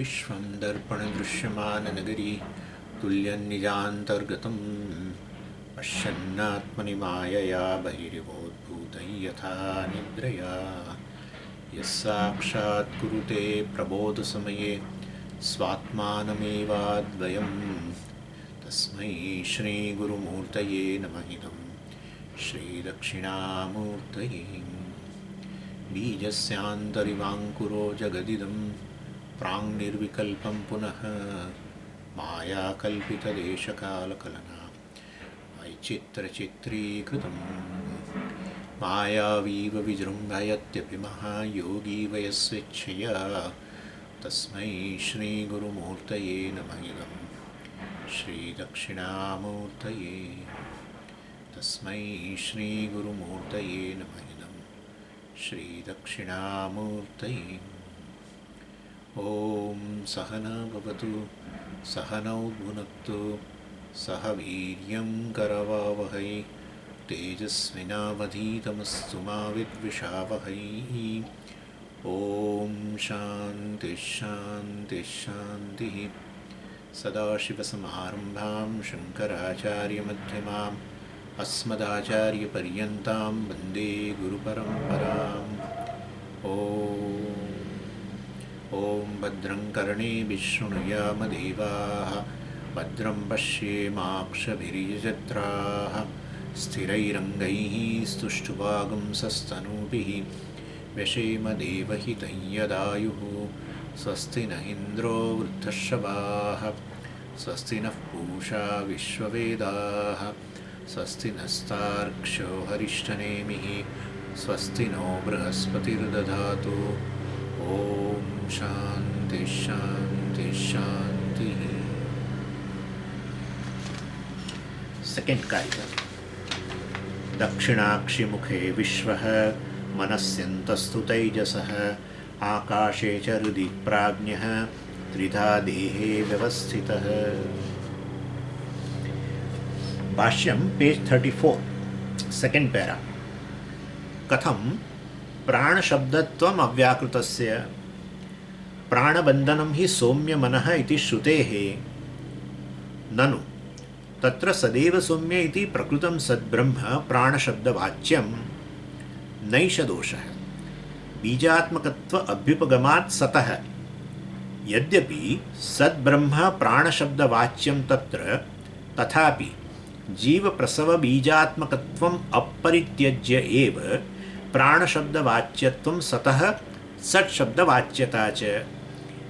विश्वं दर्पणदृश्यमाननगरी तुल्यन्निजान्तर्गतं पश्यन्नात्मनि मायया बहिरिवोद्भूतं यथा निद्रया यस्साक्षात् कुरुते प्रबोधसमये स्वात्मानमेवाद्वयं तस्मै श्रीगुरुमूर्तये नमः इदं श्रीदक्षिणामूर्तये बीजस्यान्तरिवाङ्कुरो जगदिदं प्राङ्निर्विकल्पं पुनः मायाकल्पितदेशकालकलना वैचित्रचित्रीकृतं मायावीव विजृम्भयत्यपि महायोगी वयस्वेच्छया तस्मै श्रीगुरुमूर्तये नमः इदं श्रीदक्षिणामूर्तये तस्मै श्रीगुरुमूर्तये नमः इदं श्रीदक्षिणामूर्तये। ॐ सहना भवतु सहनौ भुनक्तु सह वीर्यं करवावहै तेजस्विनावधीतमस्तु मा विद्विषावहै। ॐ शान्ति शान्ति शान्तिः। सदाशिवसमारम्भां शङ्कराचार्यमध्यमाम् अस्मदाचार्यपर्यन्तां वन्दे गुरुपरम्पराम्। ॐ भद्रं कर्णेभिः शृणुयामदेवाः भद्रं पश्येमाक्षभिर्यजत्राः स्थिरैरङ्गैः स्तुष्टुवागुंसस्तनूभिः व्यशेमदेवहितं यदायुः। स्वस्ति न इन्द्रो वृद्धश्रवाः स्वस्ति नः पूषा विश्ववेदाः स्वस्ति नस्तार्क्ष्यो हरिष्ठनेमिः स्वस्ति नो बृहस्पतिर्दधातु। ॐ शान्ति शान्ति शान्तिः। सेकेंड कारिका। दक्षिणाक्षिमुखे विश्वः मनस्यन्तस्तु तैजसः आकाशे च हृदि प्राज्ञः त्रिधा देहे व्यवस्थितः। भाष्यं पेज 34 सेकेंड पैरा। कथं प्राणशब्दत्वम् अव्याकृतस्य प्राणबन्धनं हि सौम्यमनः इति श्रुतेः ननु तत्र सदैव सौम्य इति प्रकृतं सद्ब्रह्म प्राणशब्दवाच्यं नैष दोषः बीजात्मकत्व अभ्युपगमात् सतः। यद्यपि सद्ब्रह्म प्राणशब्दवाच्यं तत्र तथापि जीवप्रसवबीजात्मकत्वम् अपरित्यज्य एव प्राणशब्दवाच्यत्वं सतः सत्शब्दवाच्यता च।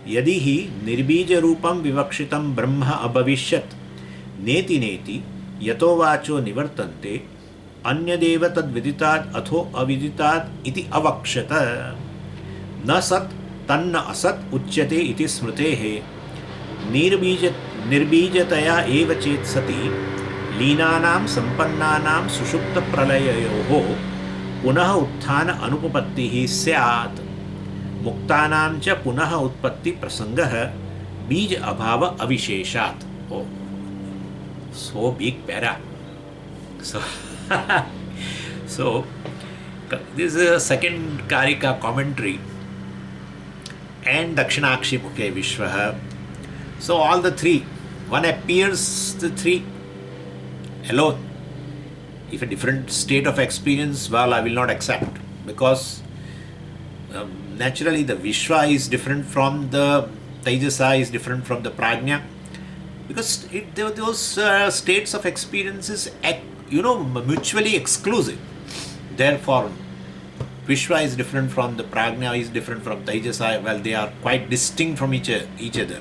यदि हि निर्बीजरूपं विवक्षितं ब्रह्म अभविष्यत् नेति नेति यतो वाचो निवर्तन्ते अन्यदेव तद्विदितात् अथो अविदितात् इति अवक्षत। न सत् तन्न असत् उच्यते इति स्मृतेः। निर्बीजतया एव चेत् सति लीनानां सम्पन्नानां सुषुप्तप्रलययोः पुनः उत्थान अनुपपत्तिः स्यात्। मुक्तानां च पुनः उत्पत्ति प्रसंगः बीज अभाव अविशेषात्। Oh, so big para. So this is a second Karika commentary and Dakshinakshi Mukhe Viśva. So all the three, one appears the three alone. If a different state of experience, well, I will not accept, because naturally the Viśva is different from the Taijasa, is different from the Prājña, because those states of experiences, mutually exclusive. Therefore, Viśva is different from the Prājña, is different from Taijasa. Well, they are quite distinct from each other.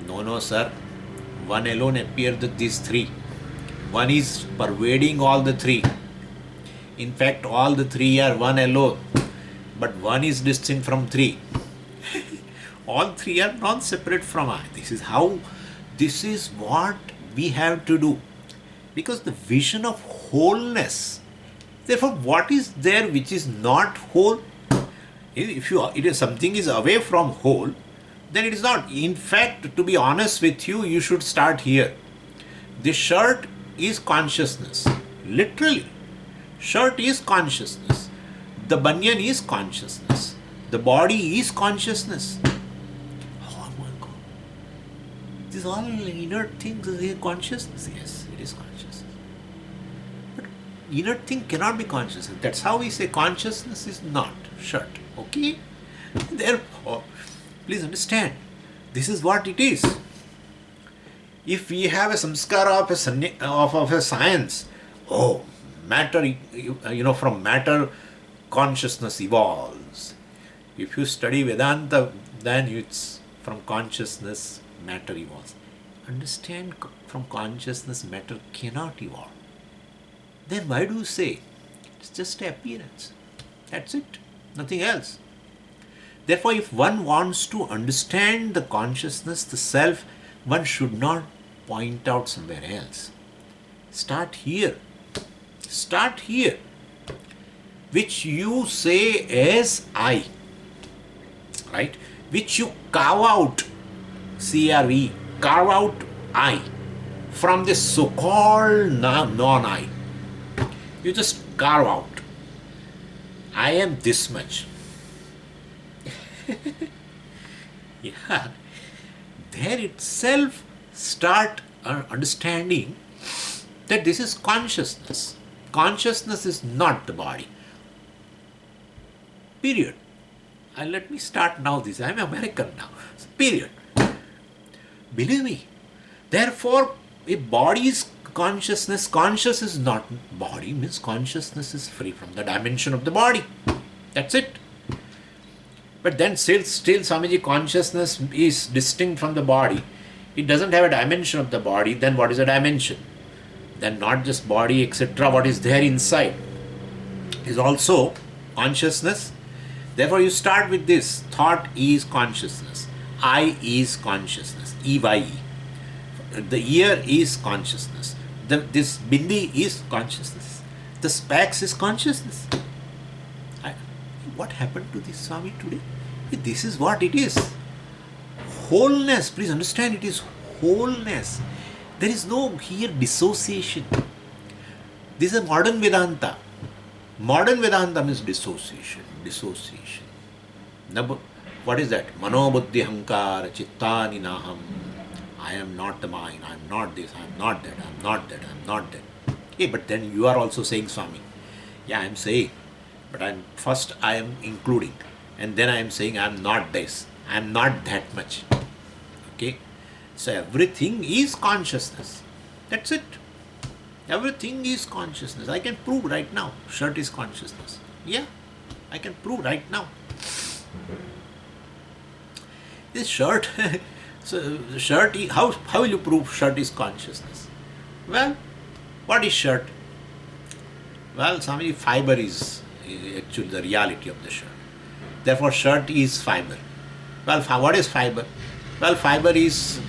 No, sir. One alone appears these three. One is pervading all the three. In fact, all the three are one alone, but one is distinct from three. All three are non-separate from I. This is what we have to do. Because the vision of wholeness, therefore, what is there which is not whole? If something is away from whole, then it is not. In fact, to be honest with you, you should start here. The shirt is consciousness. Literally, shirt is consciousness. The banyan is consciousness. The body is consciousness. These all inert things is consciousness. Yes, it is consciousness. But inert thing cannot be consciousness. That's how we say consciousness is not shirt. Okay? Therefore, please understand, this is what it is. If we have a samskara of a science, matter, from matter consciousness evolves. If you study Vedanta, then it's from consciousness matter evolves. Understand, from consciousness matter cannot evolve. Then why do you say it's just an appearance? That's it, nothing else. Therefore, if one wants to understand the consciousness, the self, one should not point out somewhere else. Start here. Start here, which you say as I, right? Which you carve out, CRV, carve out I from this so-called non-I. You just carve out. I am this much. Yeah. There itself start understanding that this is consciousness. Consciousness is not the body. Period. And let me start now this. I am American now. Period. Believe me. Therefore, if body is consciousness, conscious is not body, means consciousness is free from the dimension of the body. That's it. But then still Swamiji, consciousness is distinct from the body. It doesn't have a dimension of the body. Then what is a dimension? Then not just body, etc. What is there inside is also consciousness. Therefore, you start with this. Thought is consciousness. I is consciousness. EYE. The ear is consciousness. This bindi is consciousness. The specs is consciousness. What happened to this Swami today? This is what it is. Wholeness. Please understand, it is wholeness. There is no here dissociation. This is a modern Vedanta. Modern Vedanta means dissociation. Dissociation. What is that? Mano buddhi hankara chittani naham. I am not the mind. I am not this. I am not that. I am not that. I am not that. Hey, but then you are also saying Swami. Yeah, I am saying. But first I am including. And then I am saying I am not this. I am not that much. Okay? So everything is consciousness. That's it. Everything is consciousness. I can prove right now. Shirt is consciousness. Yeah, I can prove right now. This shirt, so shirt, how will you prove shirt is consciousness? Well, what is shirt? Well, Swami, fiber is actually the reality of the shirt. Therefore, shirt is fiber. Well, what is fiber? Well, fiber is,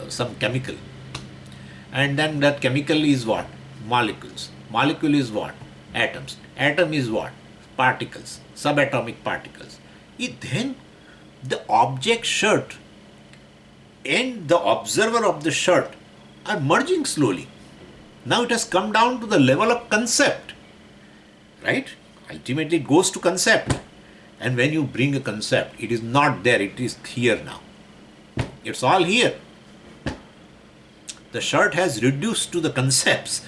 some chemical. And then that chemical is what? Molecules. Molecule is what? Atoms. Atom is what? Particles. Subatomic particles. Then the object shirt and the observer of the shirt are merging slowly. Now it has come down to the level of concept. Right? Ultimately it goes to concept. And when you bring a concept, it is not there, it is here now. It's all here. The shirt has reduced to the concepts.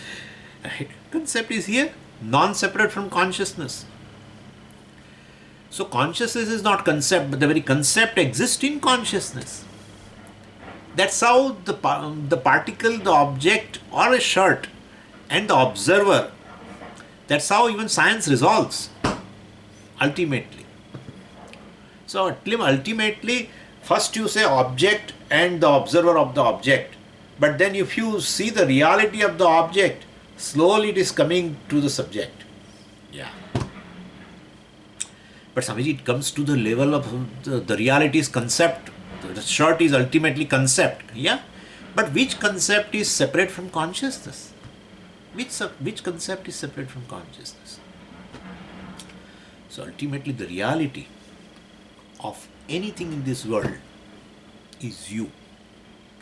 Right? Concept is here, non-separate from consciousness. So consciousness is not concept, but the very concept exists in consciousness. That's how the particle, the object or a shirt and the observer, that's how even science resolves ultimately. So ultimately, first you say object and the observer of the object. But then if you see the reality of the object, slowly it is coming to the subject. Yeah. But Swamiji, it comes to the level of the reality is concept. The shirt is ultimately concept. Yeah. But which concept is separate from consciousness? Which concept is separate from consciousness? So ultimately the reality of anything in this world is you,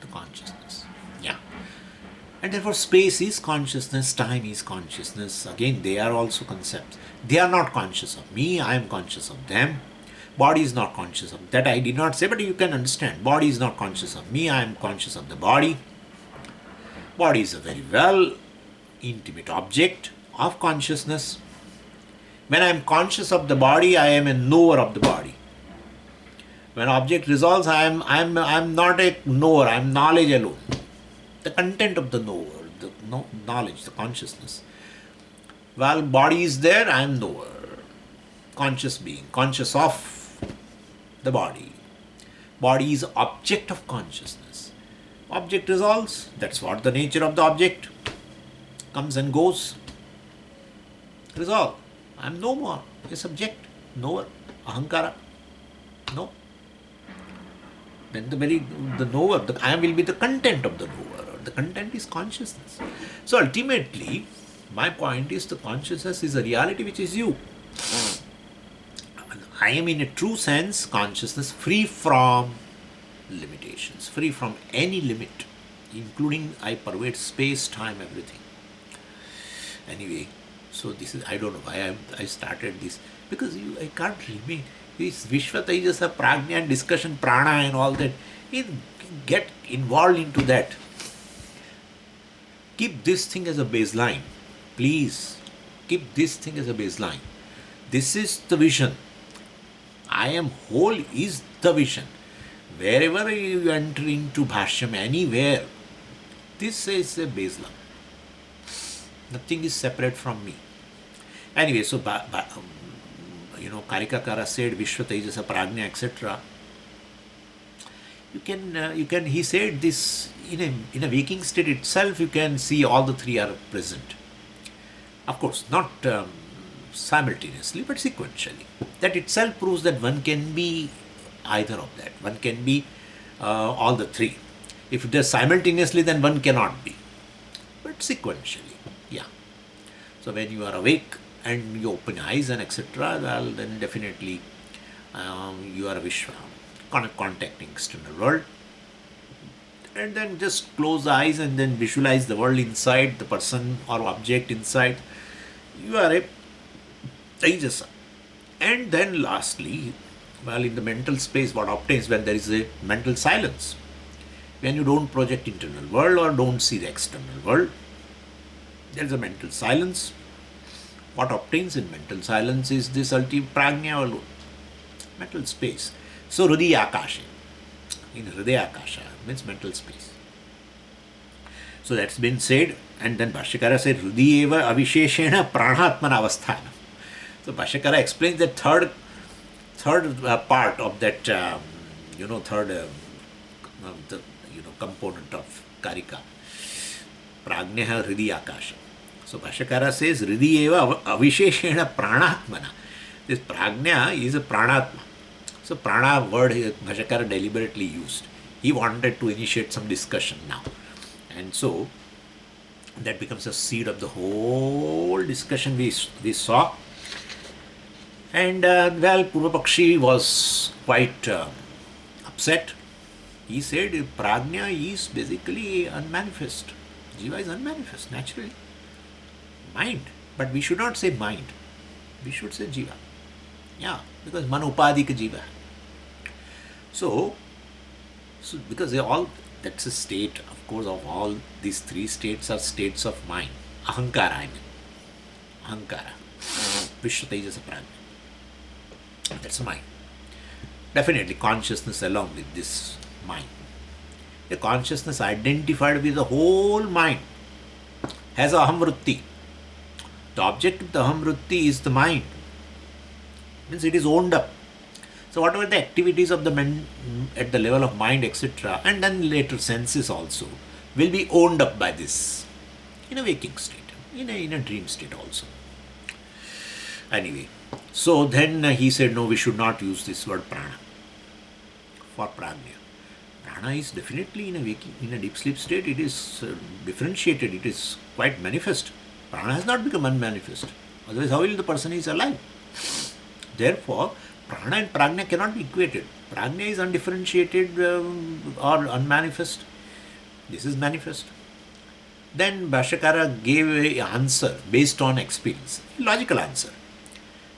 the consciousness. Yeah. And therefore space is consciousness, time is consciousness. Again, they are also concepts. They are not conscious of me, I am conscious of them. Body is not conscious of that. I did not say, but you can understand. Body is not conscious of me. I am conscious of the body. Body is a very well intimate object of consciousness. When I am conscious of the body, I am a knower of the body. When object resolves, I am not a knower. I am knowledge alone. The content of the knower, the knowledge, the consciousness. While body is there, I am knower. Conscious being, conscious of the body. Body is object of consciousness. Object resolves, that's what the nature of the object. Comes and goes. Resolve. I am no more a subject, knower, ahankara. No. Then the knower, I will be the content of the knower. The content is consciousness. So ultimately, my point is the consciousness is a reality which is you. I am in a true sense consciousness free from limitations, free from any limit, including I pervade space, time, everything. Anyway, so this is, I don't know why I started this, because I can't remain. This Viśva, Taijasa, Prāṇa and discussion, Prāṇa and all that, get involved into that. Keep this thing as a baseline. Please, keep this thing as a baseline. This is the vision. I am whole is the vision. Wherever you enter into Bhashyam, anywhere, this is a baseline. Nothing is separate from me. Anyway, so Karika said Viśva, Taijasa, Prāṇa, etc. You can. He said this in a waking state itself. You can see all the three are present. Of course, not simultaneously, but sequentially. That itself proves that one can be either of that. One can be all the three. If it is simultaneously, then one cannot be. But sequentially, yeah. So when you are awake and you open eyes and etc., well, then definitely you are a Viśva, contacting external world. And then just close the eyes and then visualize the world inside, the person or object inside. You are a Taijasa. And then lastly, well, in the mental space, what obtains when there is a mental silence? When you don't project internal world or don't see the external world, there is a mental silence. What obtains in mental silence is this ultimate Prāṇa alone, mental space. So Ākāśa, in Ākāśa means mental space. So that's been said, and then Bhashyakara said Eva avisheshena prāṇātmana avasthanam. So Bhashyakara explains the third part of that, component of Karika. Prāඥah Ākāśa. So Bhashyakara says Eva avisheshena prāṇātmana. This Prāඥa is a Prāṇātma. So Prāṇa word Bhashyakara deliberately used. He wanted to initiate some discussion now. And so that becomes a seed of the whole discussion we saw. And Purvapakshi was quite upset. He said Prāඥa is basically unmanifest. Jiva is unmanifest, naturally. Mind. But we should not say mind. We should say Jiva. Yeah, because man upadika Jiva. So because that's a state, of course, of all these three states are states of mind. Ahankara, I mean. Ahankara. Viśva, Taijasa, Prāṇa. That's mind. Definitely consciousness along with this mind. A consciousness identified with the whole mind has a ahamvritti. The object of the ahamvritti is the mind. Means it is owned up. So whatever the activities of the man at the level of mind, etc., and then later senses also, will be owned up by this in a waking state, in a dream state also. Anyway, so then he said, no, we should not use this word Prāṇa for Prāඥa. Prāṇa is definitely in a deep sleep state. It is differentiated. It is quite manifest. Prāṇa has not become unmanifest. Otherwise, how will the person is alive? Therefore, Prāṇa and Prāඥa cannot be equated. Prāඥa is undifferentiated or unmanifest. This is manifest. Then Bhashyakara gave an answer based on experience, a logical answer.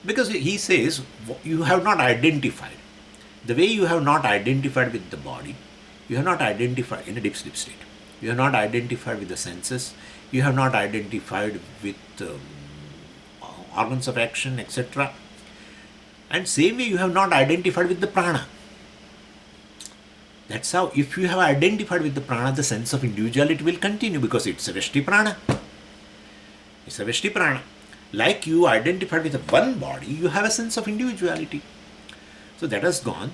Because he says, you have not identified. The way you have not identified with the body, you have not identified in a deep sleep state. You have not identified with the senses, you have not identified with organs of action, etc. And same way you have not identified with the prana. That's how, if you have identified with the prana, the sense of individuality will continue, because it's a Veshti prana. It's a Veshti prana. Like you identified with one body, you have a sense of individuality. So that has gone.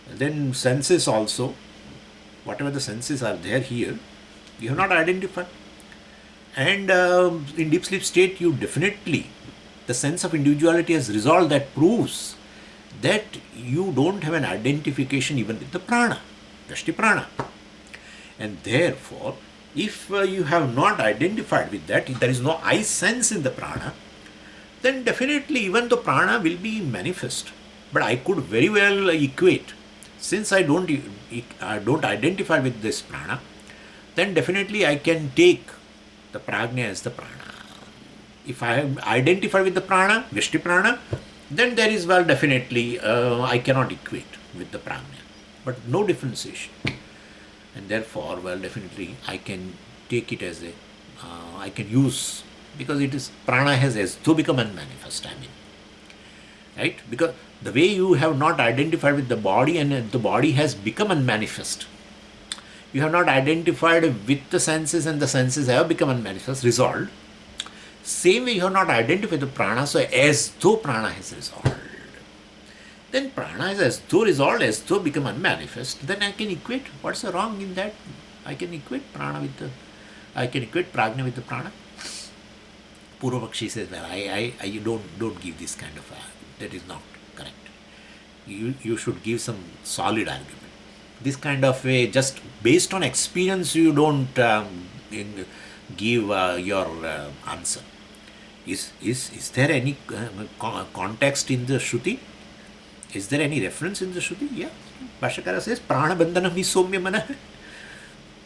Then senses also, whatever the senses are there here, you have not identified. And in deep sleep state, you definitely, the sense of individuality has resolved. That proves that you don't have an identification even with the prana, Veshti prana. And therefore, if you have not identified with that, if there is no I sense in the prana, then definitely even the prana will be manifest. But I could very well equate, since I don't identify with this prana, then definitely I can take the Prājña as the prana. If I have identified with the prana, Veshti prana, then there is, well, definitely I cannot equate with the Prājña, but no differentiation. And therefore, well, definitely I can take it as I can use, because it is, prana has as though become unmanifest, right? Because the way you have not identified with the body and the body has become unmanifest, you have not identified with the senses and the senses have become unmanifest, resolved. Same way you have not identified the prana, so as though prana has resolved. Then prana is as though resolved, as though become unmanifest, then I can equate. What's the wrong in that? I can equate prana with the, I can equate Prājña with the prana. Purvapakshi says, well, you don't give this kind of, that is not correct. You should give some solid argument. This kind of way, just based on experience, you don't give your answer. Is there any context in the Shruti? Is there any reference in the Shruti? Yeah. Bhashyakara says, Prāṇa bandhanam hi somya manah.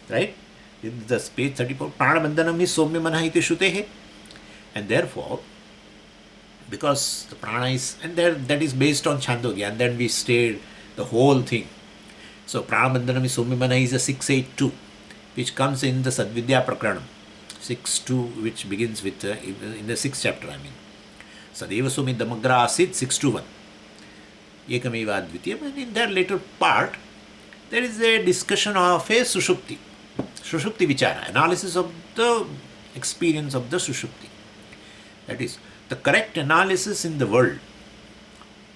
Right? In the page 34, Prāṇa bandhanam hi somya manah iti Shrutehe. And therefore, because the prana is, and that is based on Chāndogya, and then we stayed the whole thing. So, Prāṇa bandhanam hi somya manah is a 682, which comes in the Sadvidya Prakaranam. 6.2, which begins with, in the 6th chapter, Sadeva Sumi Damagra Asit 6.2.1. Ekameva Advitiyam, and in that later part, there is a discussion of a Sushupti Vichara, analysis of the experience of the Sushupti. That is, the correct analysis in the world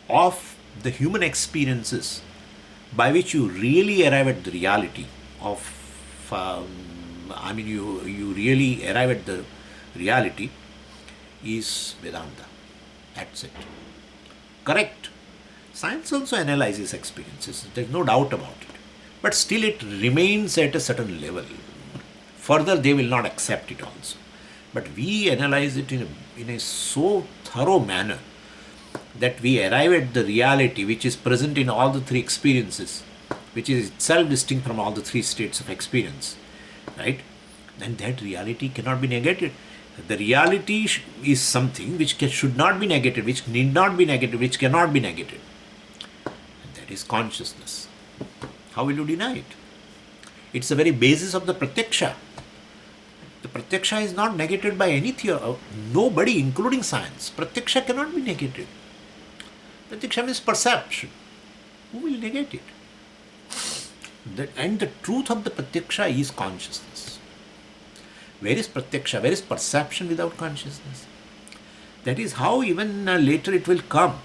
of the human experiences by which you really arrive at the reality of, you really arrive at the reality is Vedanta. That's it. Correct. Science also analyzes experiences, there is no doubt about it. But still it remains at a certain level. Further, they will not accept it also. But we analyze it in a so thorough manner that we arrive at the reality which is present in all the three experiences, which is itself distinct from all the three states of experience, right? Then that reality cannot be negated. The reality is something which should not be negated, which need not be negated, which cannot be negated. And that is consciousness. How will you deny it? It's the very basis of the pratyaksha. The pratyaksha is not negated by any theory. Nobody, including science. Pratyaksha cannot be negated. Pratyaksha means perception. Who will negate it? And the truth of the pratyaksha is consciousness. Where is pratyaksha? Where is perception without consciousness? That is how even later it will come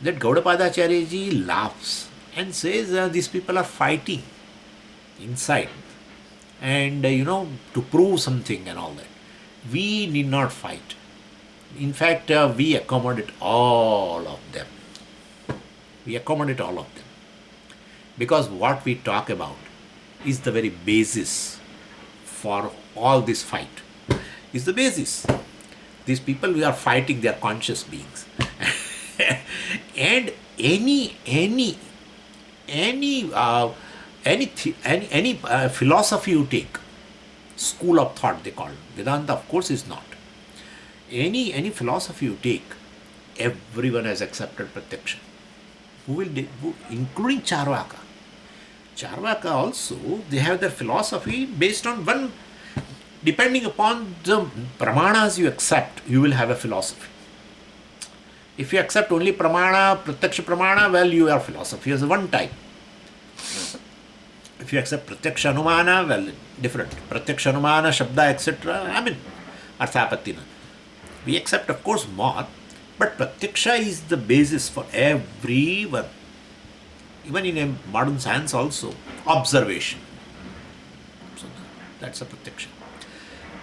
that Gaudapadacharya ji laughs and says these people are fighting inside. And to prove something and all that. We need not fight. In fact, we accommodate all of them. We accommodate all of them. Because what we talk about is the very basis for all this fight. Is the basis. These people we are fighting, they are conscious beings. And any philosophy you take, school of thought they call it. Vedanta of course is not. Any philosophy you take everyone has accepted Pratyaksha. Including Charvaka. Charvaka also, they have their philosophy based on one, depending upon the Pramanas you accept, you will have a philosophy. If you accept only Pramana, Pratyaksha Pramana, well, your philosophy is one type. If you accept Pratyaksha Anumana, well, different. Pratyaksha Anumana, Shabda, etc. Arthapatina. We accept, of course, more, but Pratyaksha is the basis for everyone. Even in a modern science also, observation. So that's a Pratyaksha.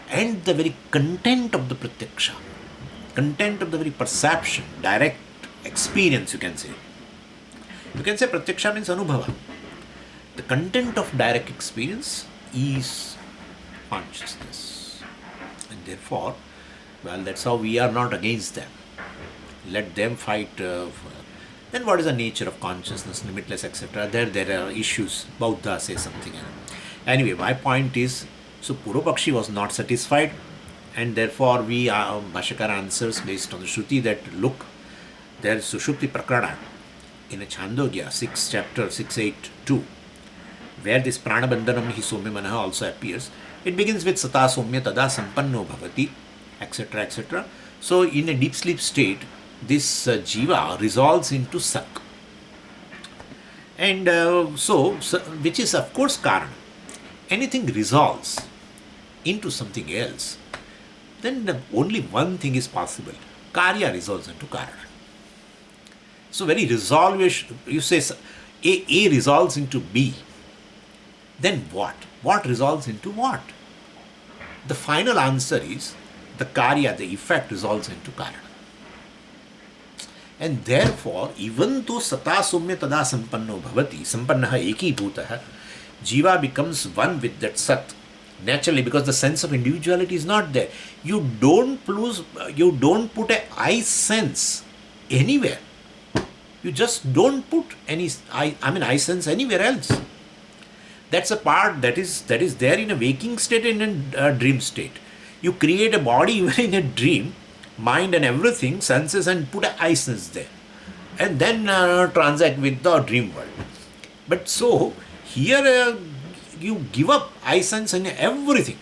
And the very content of the Pratyaksha, content of the very perception, direct experience, you can say. You can say Pratyaksha means Anubhava. The content of direct experience is consciousness. And therefore, well, that's how we are not against them. Let them fight. Then what is the nature of consciousness, limitless, etc.? There are issues. Bauddha says something. Anyway, my point is, so Purvapakshi was not satisfied, and therefore we Bhashyakara answers based on the Śruti that look, there is Sushupti Prakarana in a Chāndogya, 6th chapter, 682, where this Prāṇa bandhanam hi somya manaha also appears. It begins with Sata somya tada sampanno bhavati, etc., etc. So in a deep sleep state, this jiva resolves into Sat. And so, which is of course Karana. Anything resolves into something else, then only one thing is possible. Karya resolves into Karana. So very resolution, you say A resolves into B. Then what? What resolves into what? The final answer is the Karya, the effect resolves into Karana. And therefore, even though Sata Somya Tada Sampanno Bhavati, Sampannaha Eki Bhutaha, Jiva becomes one with that Sat. Naturally, because the sense of individuality is not there. You don't put a I sense anywhere. You just don't put any I sense anywhere else. That's a part that is there in a waking state and in a dream state. You create a body even in a dream, mind and everything, senses, and put a I sense there. And then transact with the dream world. But so, here you give up I sense in everything.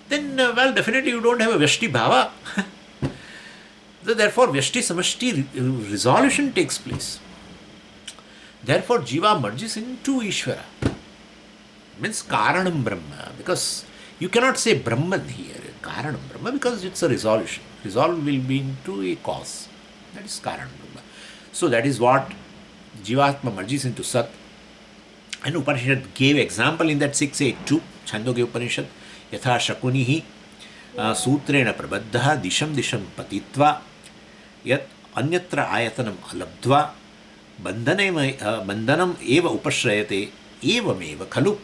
Then, well, definitely you don't have a Vyashti Bhava. Therefore, Vyashti Samashti resolution takes place. Therefore, Jiva merges into Ishvara. Means kāraṇa-brahman, because you cannot say Brahman here, kāraṇa-brahman, because it's a resolution. Resolve will be into a cause. That is kāraṇa-brahman. So that is what Jivatma merges into Sat. And Upanishad gave example in that 682, Chāndogya Upaniṣad, Yatha Shakunihi Sutrena Prabadhaha Disham Patitva Yat Anyatra Ayatanam Alabdva Bandhanam Eva Upashrayate Evameva Khalu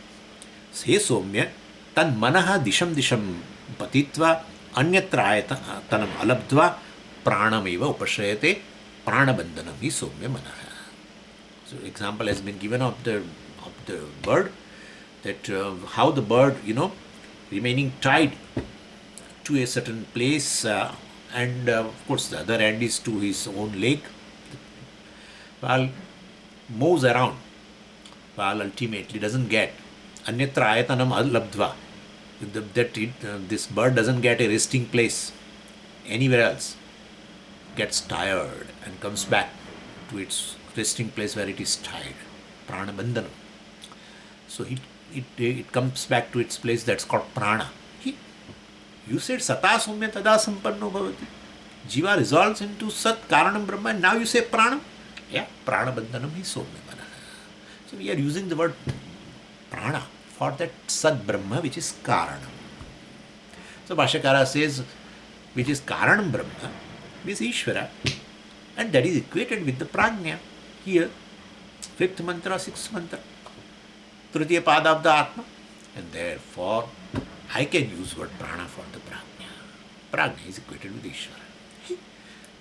Se Somya Tan Manaha Disham Patitva Anyatra Ayatanam Alabdva Prāṇam Eva Upashrayate Prāṇa bandhanam hi Somya Manaha. So example has been given of the bird, that how the bird, remaining tied to a certain place, and of course the other end is to his own leg, well, moves around, well, ultimately doesn't get anyatra ayatanam alabdva, this bird doesn't get a resting place anywhere else, gets tired and comes back to its resting place where it is tied, prāṇa bandhanam. So it comes back to its place, that's called Prāṇa. You said Sata Somya Tada Sampanno Bhavati. Jiva resolves into Sat kāraṇa-brahman. Now you say Prāṇa. Yeah, Prāṇa bandhanam hi Somya Manaha. So we are using the word Prāṇa for that Sat Brahma which is Kāraṇam. So Bhashyakara says, which is kāraṇa-brahman, is Ishvara, and that is equated with the Prājña. Here, 5th mantra, 6th mantra. Tritiya pada of the Atma, and therefore I can use word Prāṇa for the Prājña. Prājña is equated with Ishvara.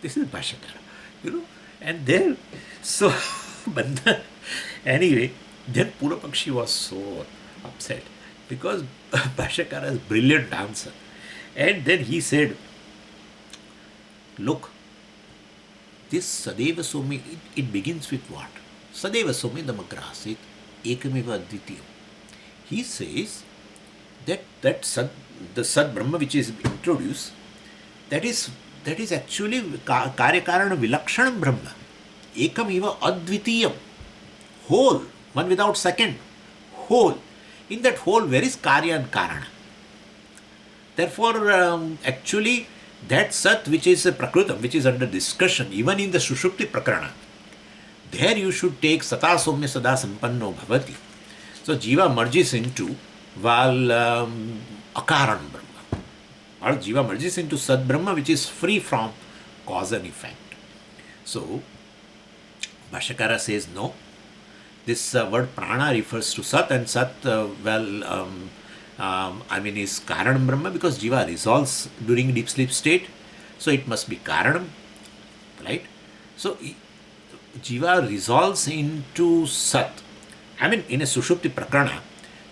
This is Bhashyakara, and then, so, anyway, then Purvapakshi was so upset because Bhashyakara's brilliant answer. And then he said, look, this Sadeva Somi, it begins with what? Sadeva Somi Damagrasit Ekamiva Advitiyam. He says that the Sad Brahma which is introduced, that is actually Karya-kāraṇa-vilakshanam Brahma. Ekam eva advitiyam. Whole, one without second. Whole. In that whole, where is Karya and Karana? Therefore, actually, that Sat which is a Prakrutam, which is under discussion, even in the Sushupti Prakarana, there you should take Sata Somya Sada Sampanno Bhavati. So, Jiva merges into Akaran Brahma. Or Jiva merges into Sat Brahma, which is free from cause and effect. So, Bhashyakara says no. This word Prāṇa refers to Sat, and Sat, is Karanam Brahma, because Jiva resolves during deep sleep state. So it must be Karanam, right? So Jiva resolves into Sat. In a Sushupti Prakarana,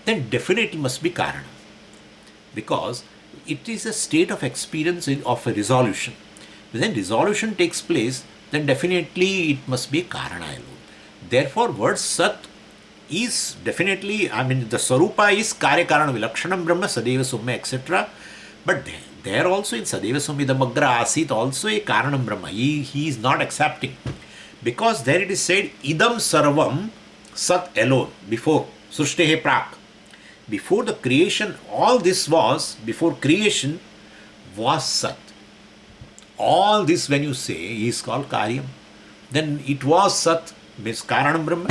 then definitely must be Karanam, because it is a state of experience of a resolution. When resolution takes place, then definitely it must be Karana alone. Therefore, word Sat is definitely, the Sarupa is Karya-kāraṇa-vilakshanam Brahma, Sadeva Somya, etc. But there also in Sadeva Somya, the Magra Asit, also a Karanam Brahma. He is not accepting. Because there it is said, Idam Sarvam Sat alone, before Srushtihe Prak. Before the creation, all this was, before creation, was Sat. All this when you say is called Karyam. Then it was Sat, means Karanam Brahma.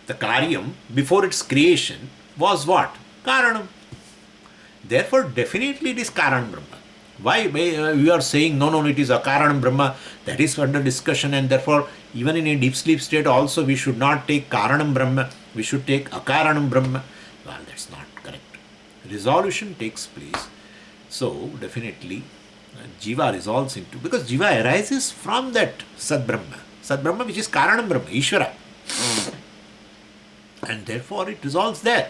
The Karyam, before its creation, was what? Karanam. Therefore, definitely it is Karanam Brahma. Why we are saying, no, it is a Karanam Brahma, that is under discussion, and therefore, even in a deep sleep state also, we should not take Karanam Brahma, we should take Akaranam Brahma. Well, that's not correct. Resolution takes place. So, definitely, Jiva resolves into, because Jiva arises from that Sad Brahma which is Karanam Brahma, Īśvara. And therefore it resolves there.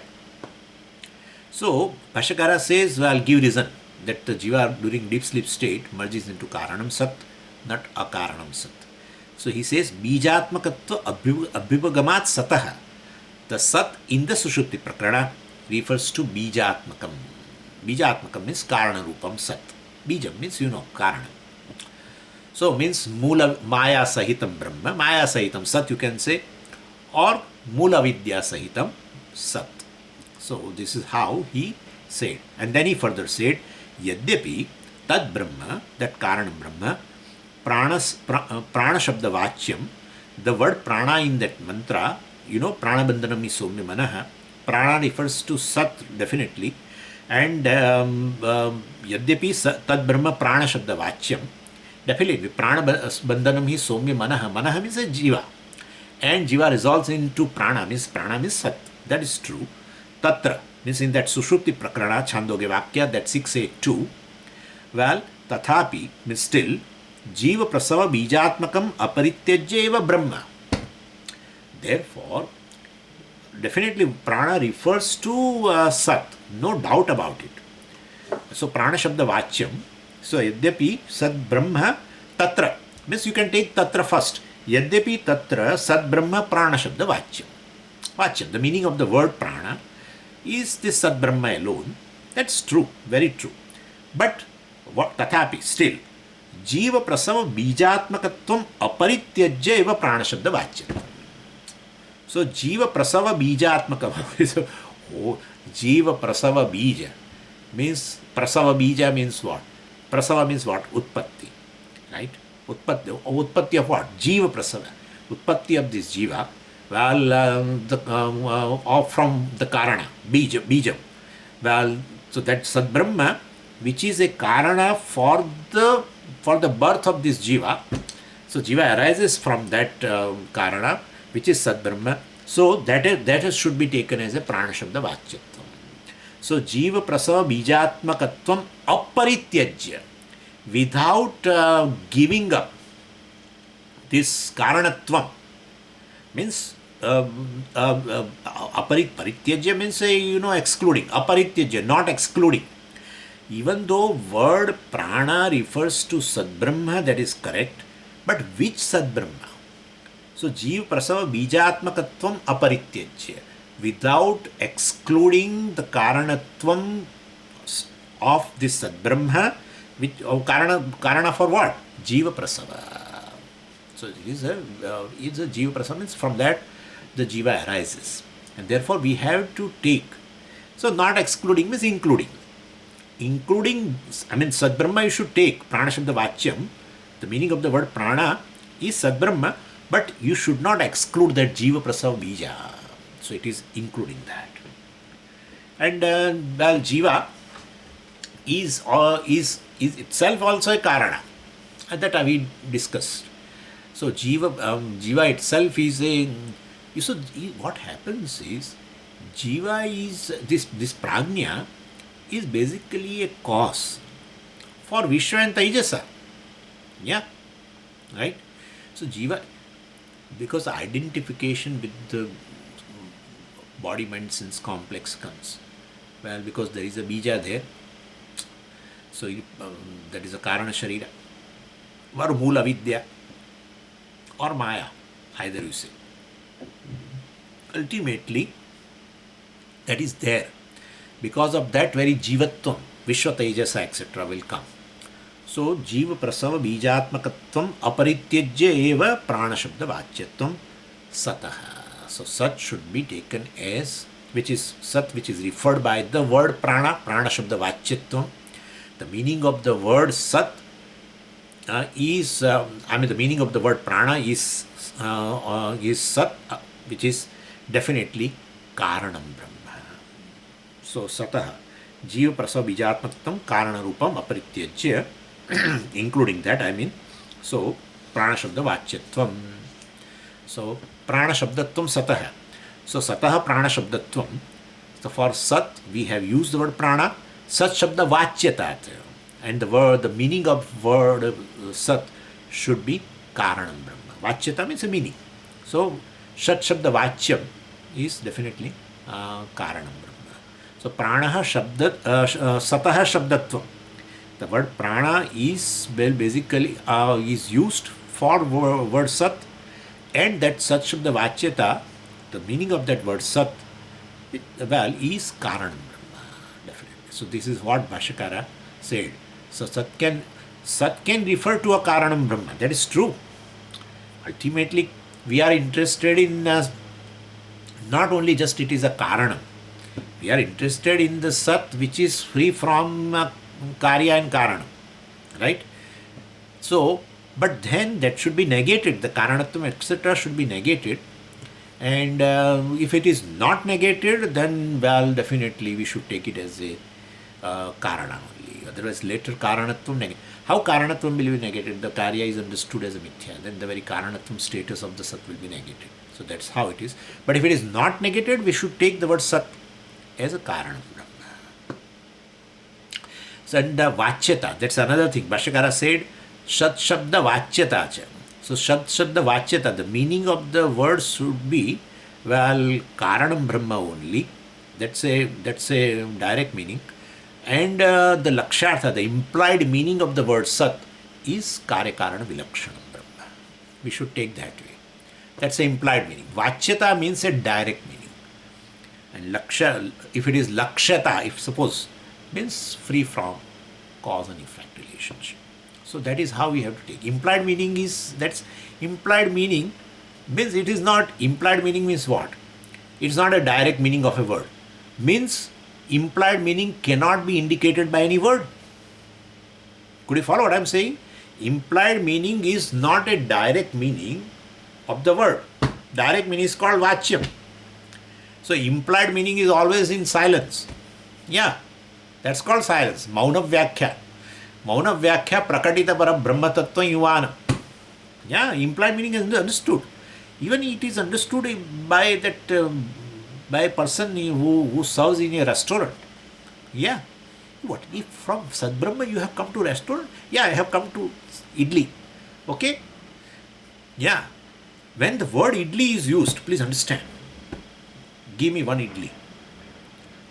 So, Bhashyakara says, I'll give reason that the Jiva during deep sleep state merges into Karanam Sat, not Akaranam Sat. So he says, Bijatmakatva Abhivagamat Sataha. The Sat in the Sushupti Prakarana refers to Bijatmakam. Bijatmakam means Karana Rupam Sat. Bijam means, Karana. So means Mula Maya Sahitam Brahma, Maya Sahitam Sat you can say, or Mula Vidya Sahitam Sat. So this is how he said. And then he further said, Yadyapi Tad Brahma, that Karanam Brahma, Prāṇa Shabda Vāchyam, the word Prāṇa in that mantra, Prāṇa Bandhanam is Somya Manaha. Prāṇa refers to Sat definitely. And Yadyapi Tad Brahma Prāṇa Shabda Vāchyam, definitely Prāṇa Bandhanam is Somya Manaha. Manaha means a Jiva. And Jiva resolves into Prāṇa means Sat. That is true. Tatra means in that Sushupti Prakarana, Chāndogya Vakya, that 682. Well, Tathapi means still, Jiva Prasava Bijatmakam Aparityajya eva Brahma. Therefore, definitely Prāṇa refers to Sat. No doubt about it. So, Prāṇa Shabda Vāchyam. So, Yadyapi Sat Brahma Tatra. Means you can take Tatra first. Yadyapi Tatra Sat Brahma Prāṇa Shabda Vāchyam. Vāchyam, the meaning of the word Prāṇa is this Sat Brahma alone. That's true, very true. But, what Tathapi, still, Jiva Prasava Bijatmakatvam Aparityajya eva Prāṇa Shabda Vāchyam. So, Jiva Prasava Bijatmakam. Jiva Prasava Bija means, Prasava Bija means what? Prasava means what? Utpatti. Right? Utpatti of what? Jiva Prasava. Utpatti of this Jiva. Well, from the Karana, Bijam. Well, so that Sad Brahma, which is a Karana for the birth of this Jiva. So Jiva arises from that Karana, which is Sad Brahma. So that should be taken as a Prāṇa Shabda Vāchyatvam. So Jiva Prasava Bijatmakatvam Aparityajya, without giving up this Karanatvam, means Aparityajya means excluding. Aparityajya, not excluding. Even though word Prāṇa refers to Sad Brahma, that is correct, But which Sad Brahma? So Jiva Prasava Bijatmakatvam Aparityajya, without excluding the Karanatvam of this Sad Brahma, which Karana for what? Jiva Prasava. So it is a Jiva Prasava, means from that the Jiva arises. And therefore we have to take. So not excluding means including. Including, I mean, Sad Brahma you should take. Prāṇa Shabda Vāchyam. The meaning of the word Prāṇa is Sad Brahma, but you should not exclude that Jiva Prasava Bija. So it is including that. And well, Jiva is itself also a Karana. And that we discussed. So Jiva itself is a. So what happens is, Jiva is this Prājña is basically a cause for Viśva and Taijasa. Yeah, right? So Jiva, because identification with the body, mind, sense complex comes. Well, because there is a bija there. So that is a Karana Sharira, or Moola Avidya, or Maya, either you say. Ultimately, that is there. Because of that very Jivatvam, Viśva, Taijasa, etc. will come. So, Jiva Prasava Bijatmakatvam Aparityajya eva Prāṇa Shabda Vāchyatvam Sataha. So, Sat should be taken as, which is Sat, which is referred by the word Prāṇa, Prāṇa Shabda Vāchyatvam. The meaning of the word Sat is, the meaning of the word Prāṇa is Sat, which is definitely kāraṇa-brahman. So, Sataha, Jiva Prasava Bijatmakatvam Karana Rupam Aparityajya, including that, so, Prāṇa Shabda Vāchyatvam. So, Prāṇa Shabdatvam Sataha. So, Sataha Prāṇa Shabdatvam. So, for Sat, we have used the word Prāṇa, Sat Shabda Vācyatat. And the meaning of word Sat should be Kāraṇa-brahman. Vācyata means a meaning. So, Sat Shabda Vācyam is definitely Kāraṇa-brahman. So, Prāṇaha Sataha Shabdatvam. The word Prāṇa is basically is used for word Sat, and that Sat Shabda Vācyata, the meaning of that word Sat, is Kāraṇa-brahman. Definitely. So, this is what Bhashyakara said. So, Sat can refer to a Kāraṇa-brahman. That is true. Ultimately, we are interested in not only just it is a Karana. We are interested in the Sat which is free from Karya and Karana. Right? So, but then that should be negated. The Karanatvam, etc. should be negated. And if it is not negated, then, well, definitely we should take it as a Karana only. Otherwise, later Karanatvam negated. How Karanatvam will be negated? The Karya is understood as a Mithya. Then the very Karanatvam status of the Sat will be negated. So that's how it is. But if it is not negated, we should take the word Sat as a Kāraṇa-brahman. So, and Vāchyata, that's another thing. Bhashyakara said, Shat Shabda Vāchyata. So, Shat Shabda Vāchyata, the meaning of the word should be, well, Kāraṇa-brahma only. That's a direct meaning. And the Lakshartha, the implied meaning of the word Sat is Karya-Karana Vilakshanam Brahma. We should take that way. That's the implied meaning. Vāchyata means a direct meaning. And Laksha, if it is Lakshata, if suppose, means free from cause and effect relationship. So that is how we have to take. Implied meaning is, that's implied meaning means it is not, implied meaning means what? It's not a direct meaning of a word. Means implied meaning cannot be indicated by any word. Could you follow what I am saying? Implied meaning is not a direct meaning of the word. Direct meaning is called Vāchyam. So implied meaning is always in silence. Yeah, that's called silence. Mauna Vyakhya. Mauna Vyakhya Prakatita Para Brahma Tattva Yuvana. Yeah, implied meaning is understood. Even it is understood by that by a person who serves in a restaurant. Yeah. What if from Sad Brahma you have come to restaurant? Yeah, I have come to idli. Okay? Yeah. When the word idli is used, please understand. Give me one idli.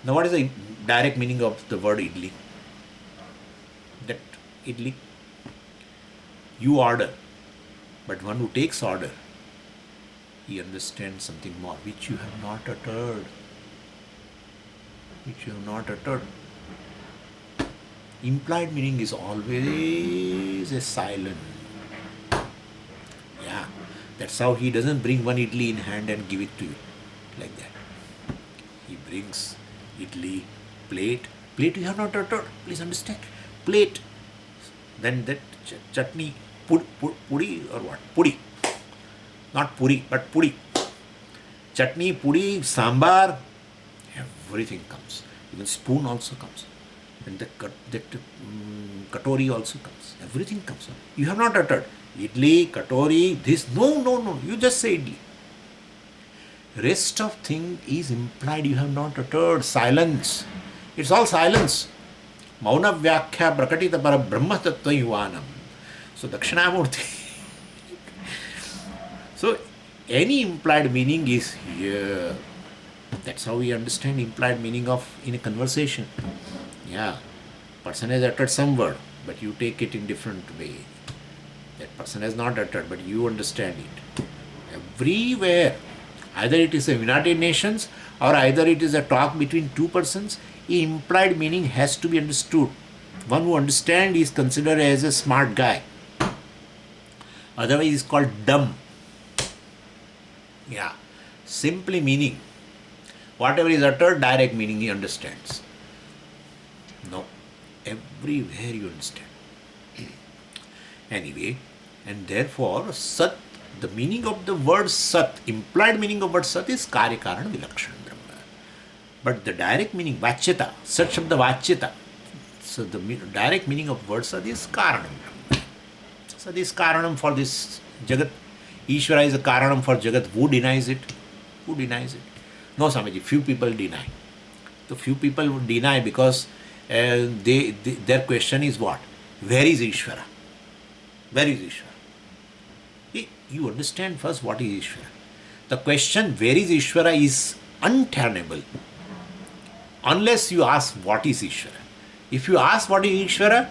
Now what is the direct meaning of the word idli? That idli. You order. But one who takes order, he understands something more, which you have not uttered. Which you have not uttered. Implied meaning is always a silent. Yeah, that's how he doesn't bring one idli in hand and give it to you like that. He brings idli, plate you have not uttered. Please understand. Plate. Then that chutney, puri or what? Puri. Not puri, but puri. Chutney, puri, sambar, everything comes. Even spoon also comes. And the katori also comes. Everything comes. You have not uttered. Idli, katori, this. No. You just say idli. Rest of thing is implied. You have not uttered. Silence. It's all silence. Mauna vyakhya prakatita para brahma tattva yuvanam. So Dakshinamurti. So any implied meaning is here. That's how we understand implied meaning of in a conversation. Yeah, person has uttered some word, but you take it in different way. That person has not uttered, but you understand it. Everywhere, either it is a United Nations or either it is a talk between two persons, implied meaning has to be understood. One who understands is considered as a smart guy. Otherwise, is called dumb. Yeah, simply meaning. Whatever is uttered, direct meaning he understands. No, everywhere you understand. Anyway, and therefore, Sat, the meaning of the word Sat, implied meaning of word Sat is Kārikarana-Vilakṣana Brahma. But the direct meaning, Vachyata, Sat Shabda Vachyata. So the direct meaning of word Sat is Kāranam Brahma. Sat is Kāranam for this Jagat. Īśvara is a Kāranam for Jagat. Who denies it? Who denies it? No, Swamiji, few people deny. So few people would deny because their question is what? Where is Īśvara? Where is Īśvara? You understand first what is Īśvara. The question where is Īśvara is untenable unless you ask what is Īśvara. If you ask what is Īśvara,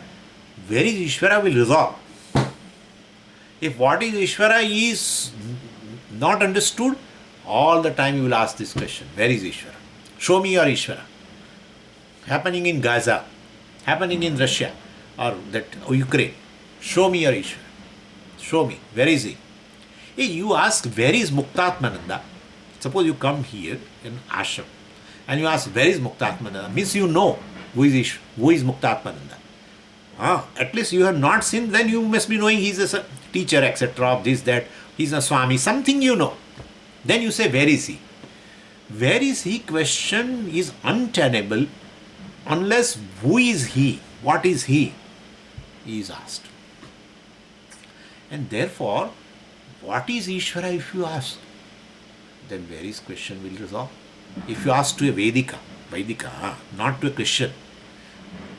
where is Īśvara will resolve. If what is Īśvara is not understood, all the time you will ask this question, where is Īśvara? Show me your Īśvara. Happening in Gaza, happening in Russia or that Ukraine. Show me your Īśvara. Show me, where is he? Hey, you ask, where is Muktātmananda? Suppose you come here in ashram and you ask, where is Muktātmananda? Means you know who is Muktātmananda. At least you have not seen, then you must be knowing he is a teacher, etc. of this, that, he is a Swami, something you know. Then you say, where is he? Where is he question is untenable unless who is he, what is he is asked. And therefore, what is Īśvara if you ask? Then various question will resolve. If you ask to a Vedika, not to a Christian.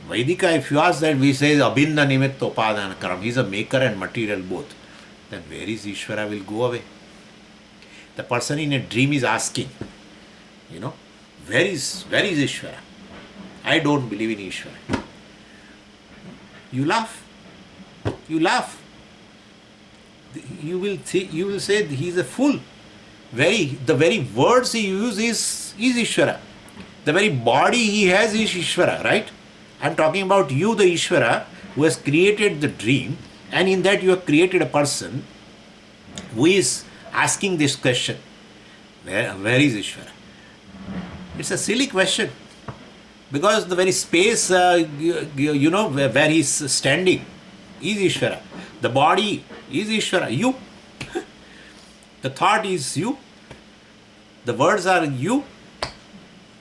Vedika, if you ask that, we say Abhinna Nimitta Upadana Karam, he is a maker and material both. Then where is Īśvara will go away. The person in a dream is asking, where is Īśvara? I don't believe in Īśvara. You laugh. You will say he is a fool. The very words he uses is Īśvara. The very body he has is Īśvara, right? I am talking about you, the Īśvara, who has created the dream, and in that you have created a person who is asking this question, where is Īśvara? It's a silly question, because the very space, where he is standing is Īśvara. The body is Īśvara. You. The thought is you. The words are you.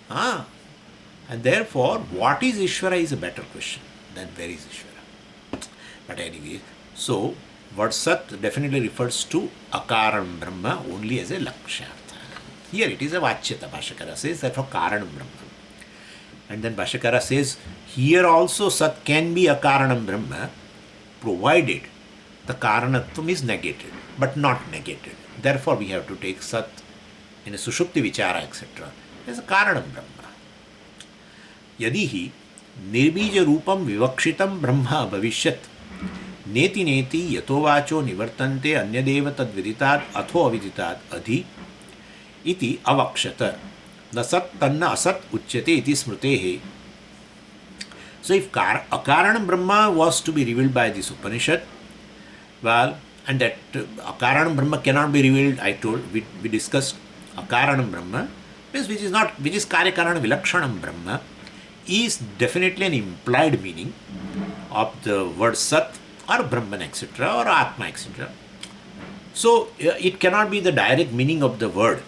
And therefore, what is Īśvara is a better question than where is Īśvara. But anyway, so word Sat definitely refers to Akaranam-brahma only as a Lakshyartha. Here it is a Vachyata. Bhashyakara says therefore Kāranam-brahma. And then Bhashyakara says here also Sat can be Akaranam-brahma provided the Karanatvam is negated, but not negated. Therefore we have to take Sat in a Sushupti Vichara etc. as a Kāranam-brahma. Yadi hi nirbīja rūpam vivakshitam brahma bhavishyat नेति नेति यतो वाचो निवर्तन्ते अन्यदेव तद्विदितात् अथो अविदितात् अधि इति अवक्षत न सत् तन्न असत् उच्यते इति स्मृतेः. So if kāraṇa-brahma was to be revealed by this Upanishad, well, and that kāraṇa-brahma cannot be revealed, I told, we discussed kāraṇa-brahma, which is Karika-vilakshanam Brahma, is definitely an implied meaning of the word Sat or Brahman, etc., or Atma, etc. So it cannot be the direct meaning of the word.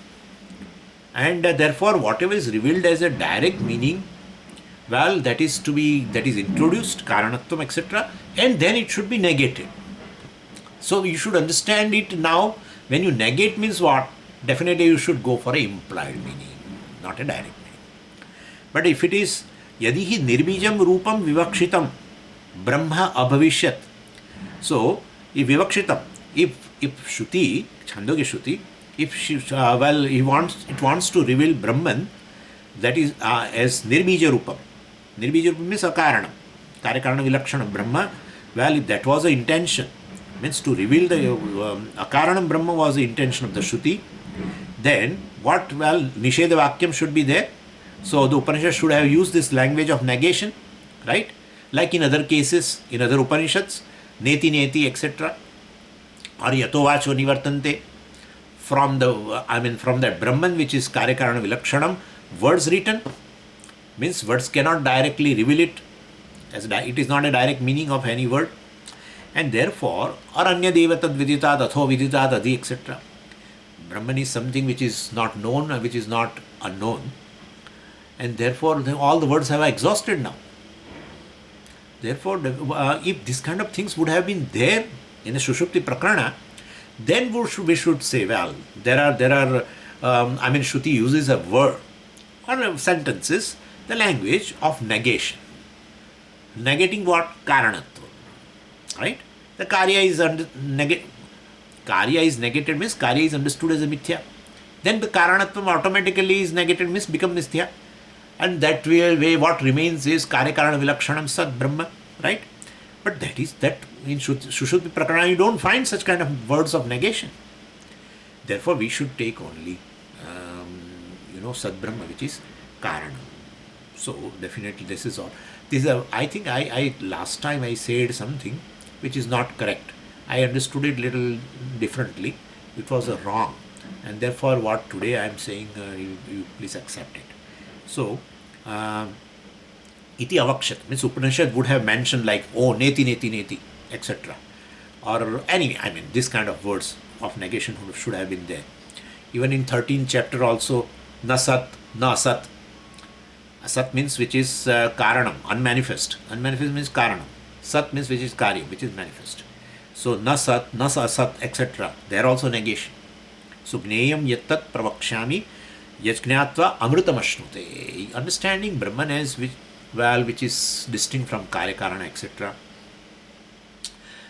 And therefore, whatever is revealed as a direct meaning, well, that is introduced, karanatvam, etc., and then it should be negated. So you should understand it now. When you negate means what? Definitely you should go for a implied meaning, not a direct meaning. But if it is yadi hi nirbijam rupam vivakshitam brahma abhavishyat. So if vivakshitam, if Shruti, Chāndogya Shruti, if she, it wants to reveal Brahman, that is as nirbija rupam. Nirbija rupam means akaranam. Karika-vilakshanam Brahma. Well, if that was the intention, means to reveal the akaranam Brahma was the intention of the Shruti, then what? Well, nisheda vakyam should be there. So the Upanishad should have used this language of negation, right? Like in other cases, in other Upanishads, neti neti, etc. Or yato vacho nivartante. From that Brahman which is Karika-vilakshanam, words written, means words cannot directly reveal it, as it is not a direct meaning of any word, and therefore aranya devatad viditat atho viditat adi, etc. Brahman is something which is not known, which is not unknown, and therefore all the words have exhausted now. Therefore, if this kind of things would have been there in the Sushupti Prakarana, then we should say, well, there are Shruti uses a word or sentences, the language of negation. Negating what? Karanatva. Right? The Karya is Karya is negated means Karya is understood as a mithya. Then the Karanatvam automatically is negated means become nithya. And that way what remains is Karika-vilakshanam Sat Brahma. Right? But that in Sushupti Prakarana you don't find such kind of words of negation. Therefore we should take only Sat Brahma, which is Karana. So definitely this is all. I think I last time I said something which is not correct. I understood it little differently. It was wrong, and therefore what today I am saying, you please accept it. So iti avakshat means Upanishad would have mentioned like neti neti neti, etc. Or anyway, this kind of words of negation should have been there. Even in 13th chapter also, na sat, na asat. Asat means which is karanam, unmanifest. Unmanifest means karanam. Sat means which is karya, which is manifest. So na sat, na asat, etc. They are also negation. So gneyam yattat pravakshami yajñātva amrutamashnute. Understanding Brahman as which is distinct from Karika, etc.